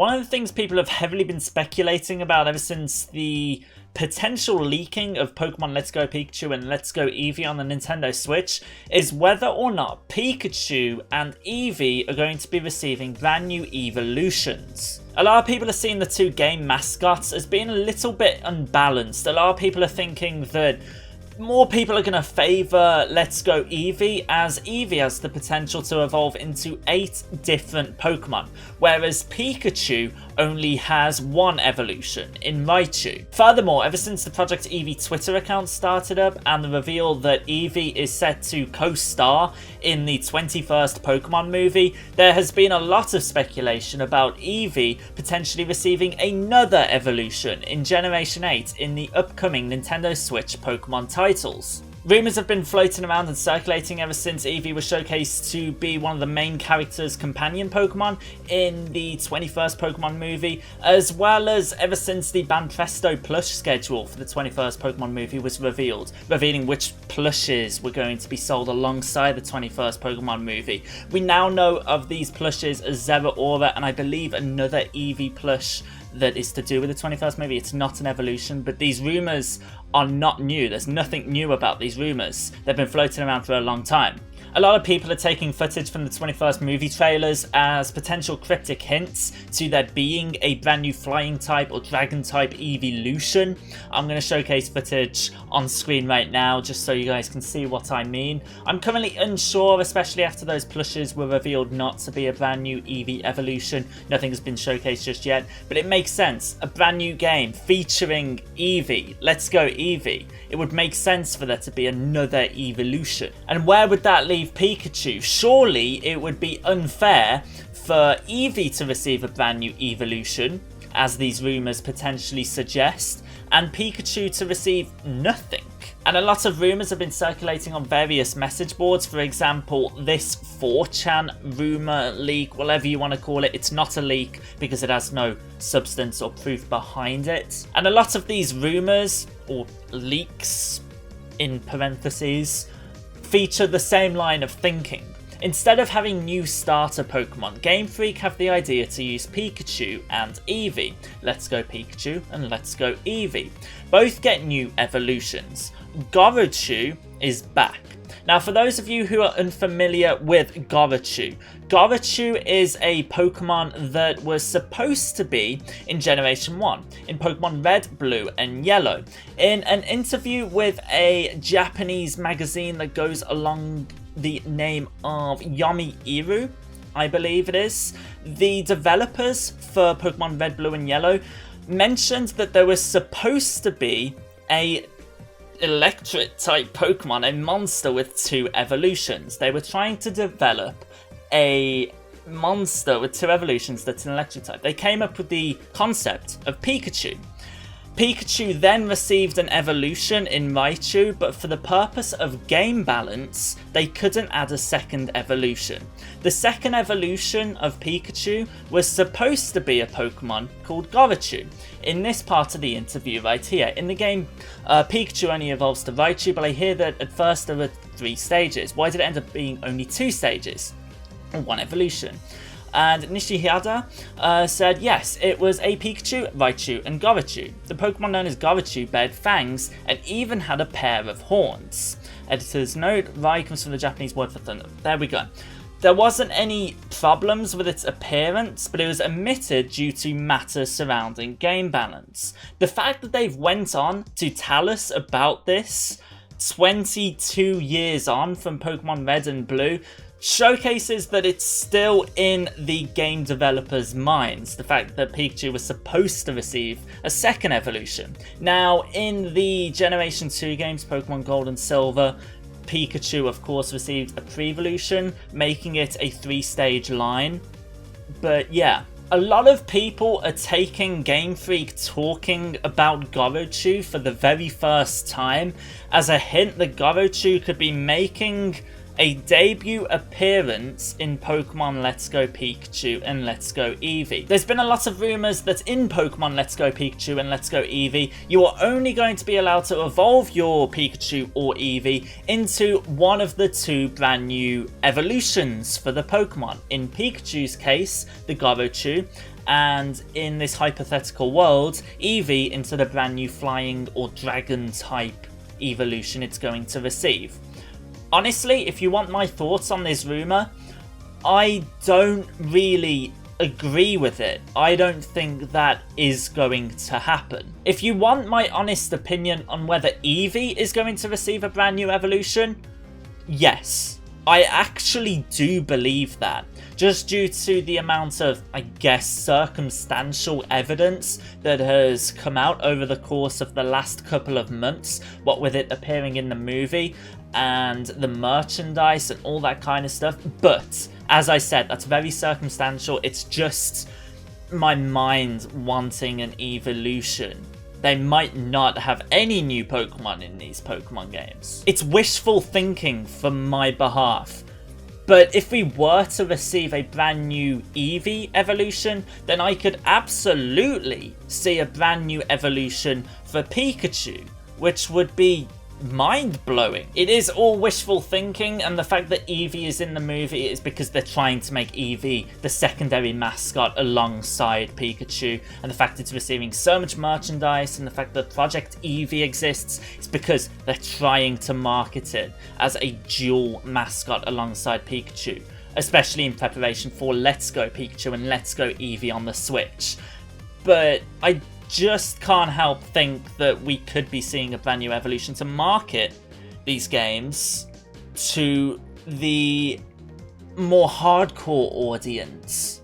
One of the things people have heavily been speculating about ever since the potential leaking of Pokemon Let's Go Pikachu and Let's Go Eevee on the Nintendo Switch is whether or not Pikachu and Eevee are going to be receiving brand new evolutions. A lot of people are seeing the two game mascots as being a little bit unbalanced. A lot of people are thinking that more people are going to favour Let's Go Eevee, as Eevee has the potential to evolve into 8 different Pokemon, whereas Pikachu only has 1 evolution in Raichu. Furthermore, ever since the Project Eevee Twitter account started up and the reveal that Eevee is set to co-star in the 21st Pokemon movie, there has been a lot of speculation about Eevee potentially receiving another evolution in Generation 8 in the upcoming Nintendo Switch Pokemon titles. Rumours have been floating around and circulating ever since Eevee was showcased to be one of the main characters' companion Pokemon in the 21st Pokemon movie, as well as ever since the Banpresto plush schedule for the 21st Pokemon movie was revealed, revealing which plushes were going to be sold alongside the 21st Pokemon movie. We now know of these plushes as Zeraora and I believe another Eevee plush that is to do with the 21st movie. It's not an evolution, but these rumours are not new. There's nothing new about these rumours. They've been floating around for a long time. A lot of people are taking footage from the 21st movie trailers as potential cryptic hints to there being a brand new flying type or dragon type evolution. I'm going to showcase footage on screen right now just so you guys can see what I mean. I'm currently unsure, especially after those plushes were revealed not to be a brand new Eevee evolution. Nothing has been showcased just yet, but it makes sense. A brand new game featuring Eevee. Let's Go Eevee. It would make sense for there to be another evolution. And where would that leave Pikachu? Surely it would be unfair for Eevee to receive a brand new evolution, as these rumours potentially suggest, and Pikachu to receive nothing. And a lot of rumours have been circulating on various message boards. For example, this 4chan rumour leak, whatever you want to call it, it's not a leak because it has no substance or proof behind it. And a lot of these rumours, or leaks in parentheses, feature the same line of thinking. Instead of having new starter Pokemon, Game Freak have the idea to use Pikachu and Eevee. Let's Go Pikachu and Let's Go Eevee. Both get new evolutions. Gorochu is back. Now, for those of you who are unfamiliar with Gorochu, Gorochu is a Pokemon that was supposed to be in Generation 1, in Pokemon Red, Blue and Yellow. In an interview with a Japanese magazine that goes along the name of Yomiuri, I believe it is, the developers for Pokemon Red, Blue and Yellow mentioned that there was supposed to be a electric type Pokemon, a monster with 2 evolutions. They were trying to develop a monster with 2 evolutions that's an electric type. They came up with the concept of Pikachu. Pikachu then received an evolution in Raichu, but for the purpose of game balance, they couldn't add a second evolution. The second evolution of Pikachu was supposed to be a Pokemon called Gorochu. In this part of the interview right here, in the game, Pikachu only evolves to Raichu, but I hear that at first there were 3 stages. Why did it end up being only 2 stages? Or 1 evolution? And Nishihara said yes, it was a Pikachu, Raichu and Gorochu. The Pokemon known as Gorochu bared fangs and even had a pair of horns. Editor's note, Rai comes from the Japanese word for thunder. There we go. There wasn't any problems with its appearance, but it was omitted due to matters surrounding game balance. The fact that they've went on to tell us about this 22 years on from Pokemon Red and Blue showcases that it's still in the game developers' minds, the fact that Pikachu was supposed to receive a second evolution. Now, in the Generation 2 games, Pokemon Gold and Silver, Pikachu of course received a pre-evolution, making it a 3-stage line. But yeah, a lot of people are taking Game Freak talking about Gorochu for the very first time as a hint that Gorochu could be making a debut appearance in Pokemon Let's Go Pikachu and Let's Go Eevee. There's been a lot of rumours that in Pokemon Let's Go Pikachu and Let's Go Eevee, you are only going to be allowed to evolve your Pikachu or Eevee into one of the 2 brand new evolutions for the Pokemon. In Pikachu's case, the Gorochu, and in this hypothetical world, Eevee into the brand new flying or dragon type evolution it's going to receive. Honestly, if you want my thoughts on this rumour, I don't really agree with it. I don't think that is going to happen. If you want my honest opinion on whether Eevee is going to receive a brand new evolution, yes. I actually do believe that, just due to the amount of, I guess, circumstantial evidence that has come out over the course of the last couple of months, what with it appearing in the movie and the merchandise and all that kind of stuff. But as I said, that's very circumstantial. It's just my mind wanting an evolution. They might not have any new Pokemon in these Pokemon games. It's wishful thinking from my behalf. But if we were to receive a brand new Eevee evolution, then I could absolutely see a brand new evolution for Pikachu, which would be mind-blowing. It is all wishful thinking, and the fact that Eevee is in the movie is because they're trying to make Eevee the secondary mascot alongside Pikachu, and the fact it's receiving so much merchandise and the fact that Project Eevee exists is because they're trying to market it as a dual mascot alongside Pikachu, especially in preparation for Let's Go Pikachu and Let's Go Eevee on the Switch. But I just can't help think that we could be seeing a brand new evolution to market these games to the more hardcore audience.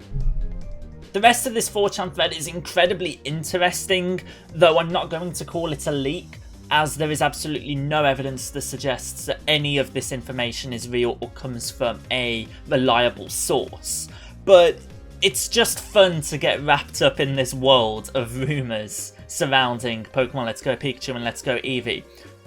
The rest of this 4chan thread is incredibly interesting, though I'm not going to call it a leak, as there is absolutely no evidence that suggests that any of this information is real or comes from a reliable source. But it's just fun to get wrapped up in this world of rumours surrounding Pokemon Let's Go Pikachu and Let's Go Eevee.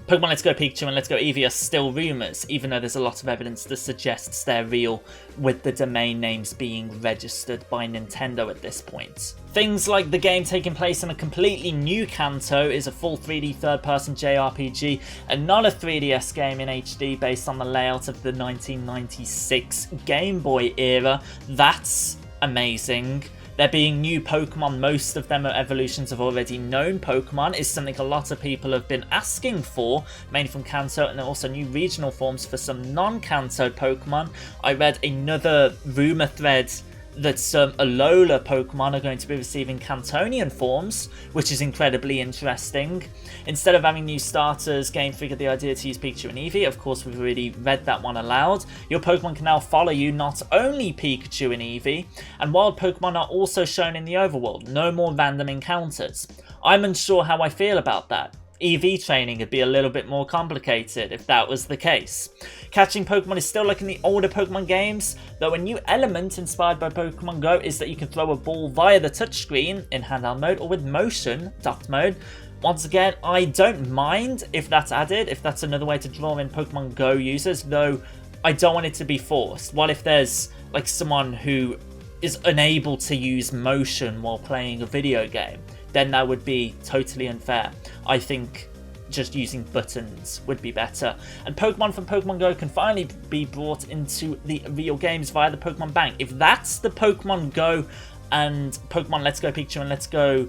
Pokemon Let's Go Pikachu and Let's Go Eevee are still rumours, even though there's a lot of evidence that suggests they're real, with the domain names being registered by Nintendo at this point. Things like the game taking place in a completely new Kanto is a full 3D third-person JRPG and not a 3DS game in HD based on the layout of the 1996 Game Boy era. That's amazing. There being new Pokemon, most of them are evolutions of already known Pokemon, is something a lot of people have been asking for, mainly from Kanto, and also new regional forms for some non-Kanto Pokemon. I read another rumour thread that some Alola Pokemon are going to be receiving Cantonian forms, which is incredibly interesting. Instead of having new starters, Game Freak had the idea to use Pikachu and Eevee. Of course, we've already read that one aloud. Your Pokemon can now follow you, not only Pikachu and Eevee, and wild Pokemon are also shown in the overworld. No more random encounters. I'm unsure how I feel about that. EV training would be a little bit more complicated if that was the case. Catching Pokemon is still like in the older Pokemon games, though a new element inspired by Pokemon Go is that you can throw a ball via the touchscreen in handheld mode or with motion, docked mode. Once again, I don't mind if that's added, if that's another way to draw in Pokemon Go users, though I don't want it to be forced. What if there's like someone who is unable to use motion while playing a video game? Then that would be totally unfair. I think just using buttons would be better. And Pokemon from Pokemon Go can finally be brought into the real games via the Pokemon Bank. If that's the Pokemon Go and Pokemon Let's Go Pikachu and Let's Go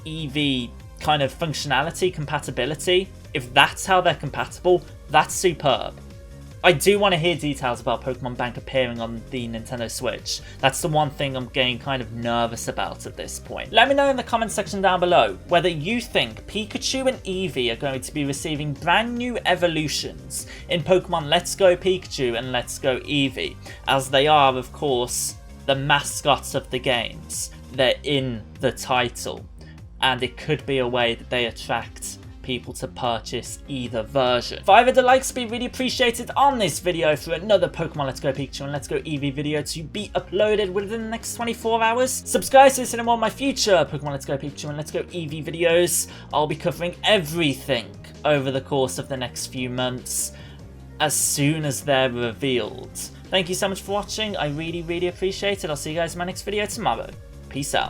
Eevee kind of functionality, compatibility, if that's how they're compatible, that's superb. I do want to hear details about Pokemon Bank appearing on the Nintendo Switch. That's the one thing I'm getting kind of nervous about at this point. Let me know in the comment section down below whether you think Pikachu and Eevee are going to be receiving brand new evolutions in Pokemon Let's Go Pikachu and Let's Go Eevee, as they are, of course, the mascots of the games. They're in the title, and it could be a way that they attract people to purchase either version. 500 likes would be really appreciated on this video for another Pokemon Let's Go Pikachu and Let's Go Eevee video to be uploaded within the next 24 hours. Subscribe to see more of my future Pokemon Let's Go Pikachu and Let's Go Eevee videos. I'll be covering everything over the course of the next few months as soon as they're revealed. Thank you so much for watching. I really appreciate it. I'll see you guys in my next video tomorrow. Peace out.